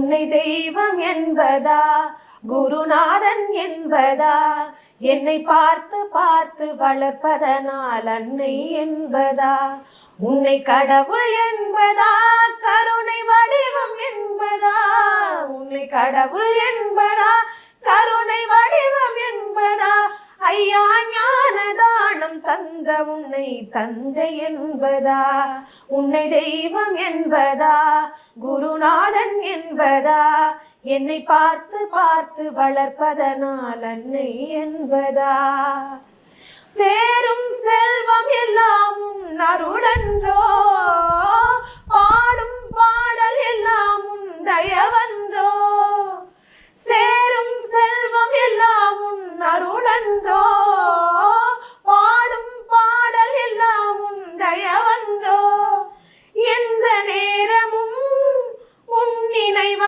உன்னை தெய்வம் என்பதா குருநாதன் என்பதா என்னை பார்த்து பார்த்து வளர்ப்பதனால் அன்னை என்பதா உன்னை கடவுள் என்பதா கருணை வடிவம் என்பதா உன்னை கடவுள் என்பதா கருணை வடிவம் என்பதா ஐயா ஞான தானம் தந்த உன்னை தந்தை என்பதா உன்னை தெய்வம் என்பதா குருநாதன் என்பதா என்னை பார்த்து பார்த்து வளர்ப்பதனால் அன்னை என்பதா சேரும் செல்வம் எல்லாம் உன் அருளன்றோ பாடும் பாடல் எல்லாம் உன் தயவன்றோ சேரும் செல்வம் எல்லாம் உன் அருளன்றோ